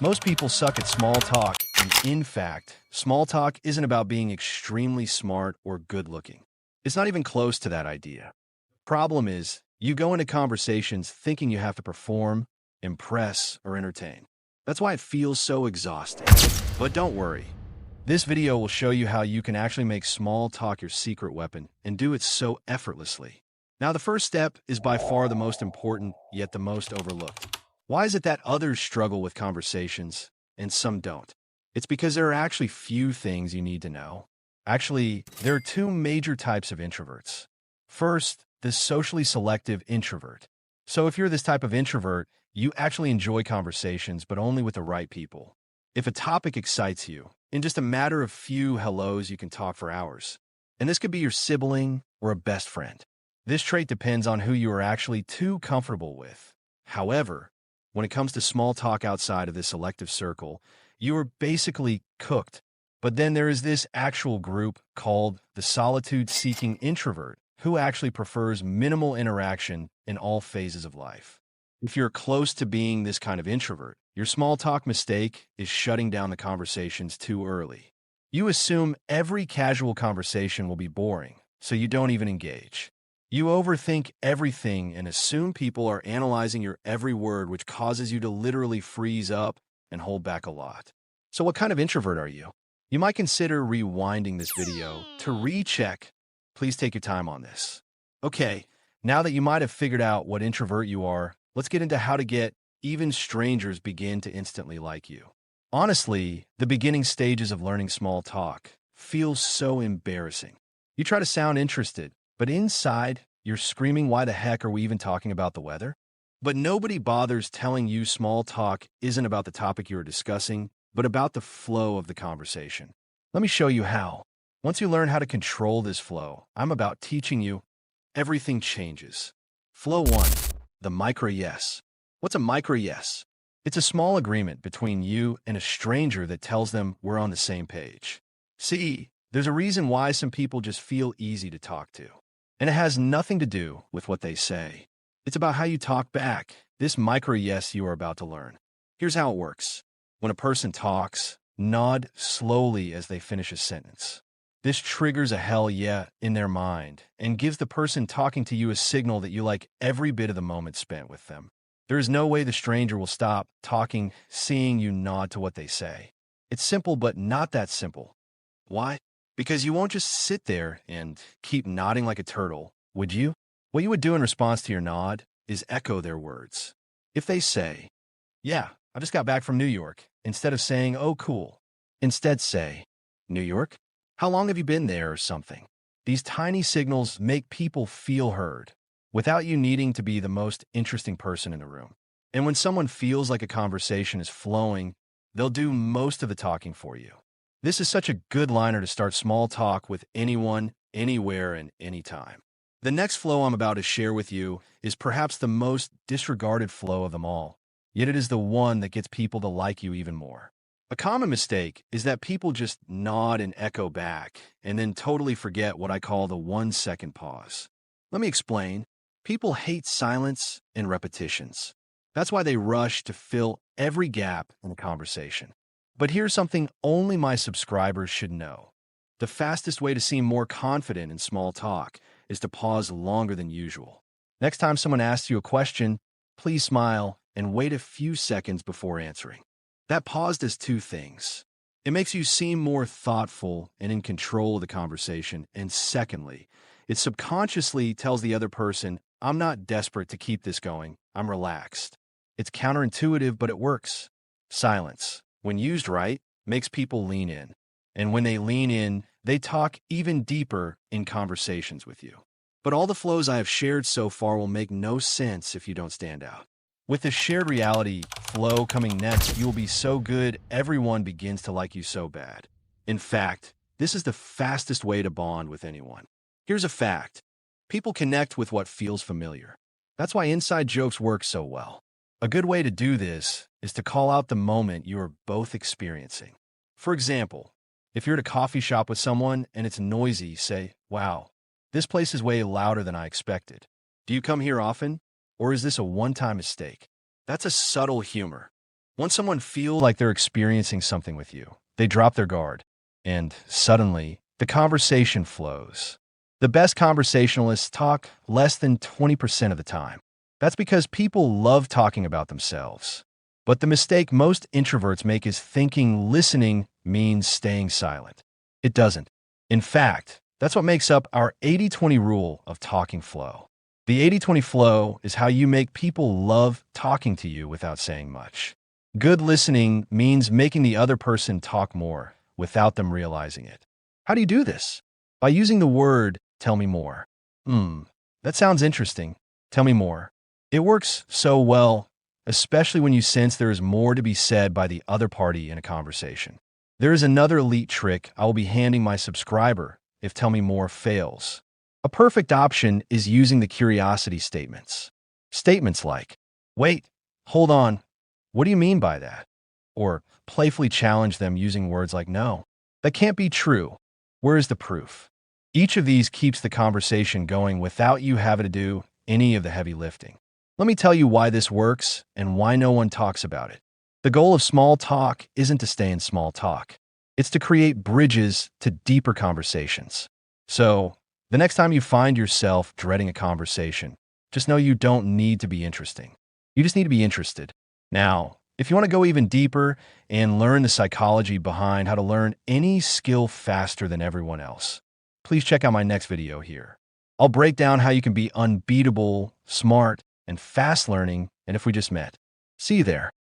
Most people suck at small talk, and in fact, small talk isn't about being extremely smart or good looking. It's not even close to that idea. Problem is, you go into conversations thinking you have to perform, impress, or entertain. That's why it feels so exhausting. But don't worry. This video will show you how you can actually make small talk your secret weapon and do it so effortlessly. Now, the first step is by far the most important, yet the most overlooked. Why is it that others struggle with conversations and some don't? It's because there are actually few things you need to know. Actually, there are two major types of introverts. First, the socially selective introvert. So if you're this type of introvert, you actually enjoy conversations, but only with the right people. If a topic excites you, in just a matter of few hellos, you can talk for hours. And this could be your sibling or a best friend. This trait depends on who you are actually too comfortable with. However, when it comes to small talk outside of this selective circle, you are basically cooked. But then there is this actual group called the solitude-seeking introvert, who actually prefers minimal interaction in all phases of life. If you're close to being this kind of introvert, your small talk mistake is shutting down the conversations too early. You assume every casual conversation will be boring, so you don't even engage. You overthink everything and assume people are analyzing your every word, which causes you to literally freeze up and hold back a lot. So what kind of introvert are you? You might consider rewinding this video to recheck. Please take your time on this. Okay, now that you might have figured out what introvert you are, let's get into how to get even strangers begin to instantly like you. Honestly, the beginning stages of learning small talk feel so embarrassing. You try to sound interested, but inside, you're screaming, why the heck are we even talking about the weather? But nobody bothers telling you small talk isn't about the topic you're discussing, but about the flow of the conversation. Let me show you how. Once you learn how to control this flow, I'm about teaching you, everything changes. Flow 1, the micro yes. What's a micro yes? It's a small agreement between you and a stranger that tells them we're on the same page. See, there's a reason why some people just feel easy to talk to. And it has nothing to do with what they say. It's about how you talk back, this micro yes you are about to learn. Here's how it works. When a person talks, nod slowly as they finish a sentence. This triggers a hell yeah in their mind and gives the person talking to you a signal that you like every bit of the moment spent with them. There is no way the stranger will stop talking, seeing you nod to what they say. It's simple, but not that simple. Why? Because you won't just sit there and keep nodding like a turtle, would you? What you would do in response to your nod is echo their words. If they say, yeah, I just got back from New York, instead of saying, oh, cool, instead say, New York? How long have you been there or something? These tiny signals make people feel heard without you needing to be the most interesting person in the room. And when someone feels like a conversation is flowing, they'll do most of the talking for you. This is such a good liner to start small talk with anyone, anywhere, and anytime. The next flow I'm about to share with you is perhaps the most disregarded flow of them all, yet it is the one that gets people to like you even more. A common mistake is that people just nod and echo back and then totally forget what I call the 1-second pause. Let me explain. People hate silence and repetitions. That's why they rush to fill every gap in a conversation. But here's something only my subscribers should know. The fastest way to seem more confident in small talk is to pause longer than usual. Next time someone asks you a question, please smile and wait a few seconds before answering. That pause does two things. It makes you seem more thoughtful and in control of the conversation, and secondly, it subconsciously tells the other person, I'm not desperate to keep this going, I'm relaxed. It's counterintuitive, but it works. Silence, when used right, makes people lean in. And when they lean in, they talk even deeper in conversations with you. But all the flows I have shared so far will make no sense if you don't stand out. With the shared reality flow coming next, you will be so good, everyone begins to like you so bad. In fact, this is the fastest way to bond with anyone. Here's a fact. People connect with what feels familiar. That's why inside jokes work so well. A good way to do this is to call out the moment you are both experiencing. For example, if you're at a coffee shop with someone and it's noisy, say, wow, this place is way louder than I expected. Do you come here often? Or is this a one-time mistake? That's a subtle humor. Once someone feels like they're experiencing something with you, they drop their guard, and suddenly the conversation flows. The best conversationalists talk less than 20% of the time. That's because people love talking about themselves. But the mistake most introverts make is thinking listening means staying silent. It doesn't. In fact, that's what makes up our 80-20 rule of talking flow. The 80-20 flow is how you make people love talking to you without saying much. Good listening means making the other person talk more without them realizing it. How do you do this? By using the word, tell me more. That sounds interesting. Tell me more. It works so well, especially when you sense there is more to be said by the other party in a conversation. There is another elite trick I will be handing my subscriber if tell me more fails. A perfect option is using the curiosity statements. Statements like, wait, hold on, what do you mean by that? Or playfully challenge them using words like no. That can't be true. Where is the proof? Each of these keeps the conversation going without you having to do any of the heavy lifting. Let me tell you why this works and why no one talks about it. The goal of small talk isn't to stay in small talk. It's to create bridges to deeper conversations. So, the next time you find yourself dreading a conversation, just know you don't need to be interesting. You just need to be interested. Now, if you want to go even deeper and learn the psychology behind how to learn any skill faster than everyone else, please check out my next video here. I'll break down how you can be unbeatable, smart, and fast learning, and if we just met. See you there.